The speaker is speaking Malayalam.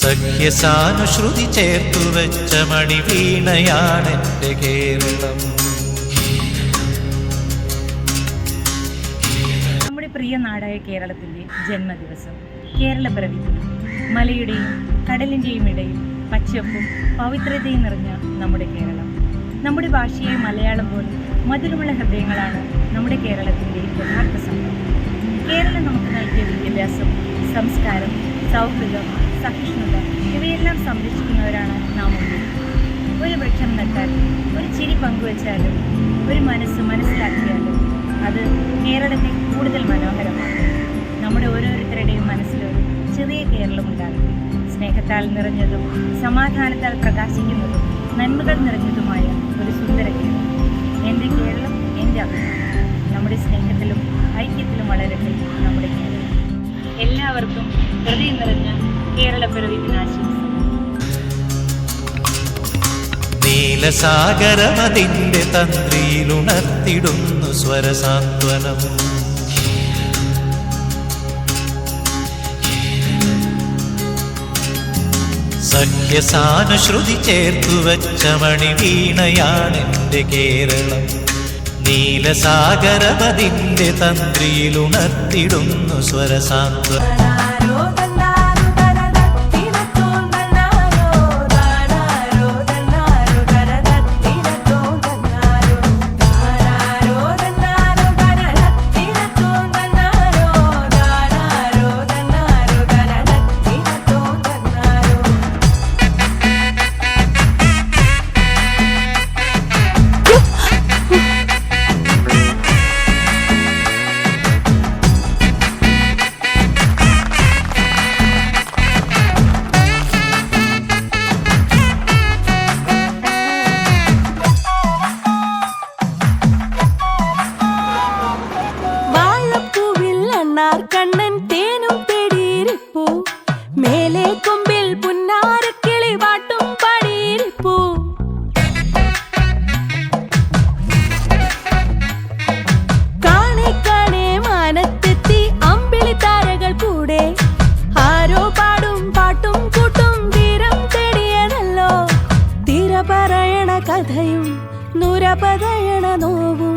സഖ്യസാനുശ്രുതി ചേർത്തു വെച്ച മണിവീണയാണെൻ്റെ കേരളം. നമ്മുടെ പ്രിയ നാടായ കേരളത്തിൻ്റെ ജന്മദിവസം. കേരളപ്പിറവിയിൽ മലയുടെയും കടലിൻ്റെയും ഇടയിൽ പച്ചപ്പും പവിത്രതയും നിറഞ്ഞ നമ്മുടെ കേരളം. നമ്മുടെ ഭാഷയായ മലയാളം പോലെ മധുരമുള്ള ഹൃദയങ്ങളാണ് നമ്മുടെ കേരളത്തിൻ്റെ യഥാർത്ഥ സമ്പത്ത്. കേരളം നമുക്ക് നൽകിയ വിദ്യാഭ്യാസം, സംസ്കാരം, സൗഹൃദം, സഹിഷ്ണുത ഇവയെല്ലാം സംരക്ഷിക്കുന്നവരാണ് നാം മുന്നിൽ. ഒരു വൃക്ഷം നട്ടാൽ, ഒരു ചിരി പങ്കുവച്ചാലും, ഒരു മനസ്സ് മനസ്സിലാക്കിയാലും അത് കേരളത്തെ കൂടുതൽ മനോഹരമാക്കും. നമ്മുടെ ഓരോരുത്തരുടെയും മനസ്സിലൊരു ചെറിയ കേരളമുണ്ടാകട്ടെ. സ്നേഹത്താൽ നിറഞ്ഞതും സമാധാനത്താൽ പ്രകാശിക്കുന്നതും നന്മകൾ നിറഞ്ഞതുമായ ഒരു സുന്ദര കേരളം. എൻ്റെ കേരളം എൻ്റെ അഭിമാനം. നമ്മുടെ സ്നേഹത്തിലും ഐക്യത്തിലും വളരട്ടെ നമ്മുടെ കേരളം. എല്ലാവർക്കും ഹൃദയം നിറഞ്ഞ കേരളപ്പിറവി ദിനാശംസകൾ. നീലസാഗരമതിൻ്റെ തന്ത്രിയിലുണർത്തിടുന്നു സ്വരസാന്ത്വനം. സഖ്യസാനുശ്രുതി ചേർത്തു വച്ച മണിവീണയാണെൻ്റെ കേരളം. നീലസാഗരമതിൻ്റെ തന്ത്രിയിലുണർത്തിടുന്നു സ്വരസാന്ത്വനം. കണ്ണൻ തേനും തേടിയിരിപ്പൂ, മേലെ കൊമ്പിൽ പുന്നാരക്കിളി പാട്ടും പാടിയിരിപ്പൂ. കാണെ കാണെ മാനത്തെത്തി അമ്പിളി താരകൾ കൂടെ, ആരോ പാടും പാട്ടും കൂട്ടും തീരം തേടിയതല്ലോ. തിര പറയണ കഥയും നുര പതയണ നോവും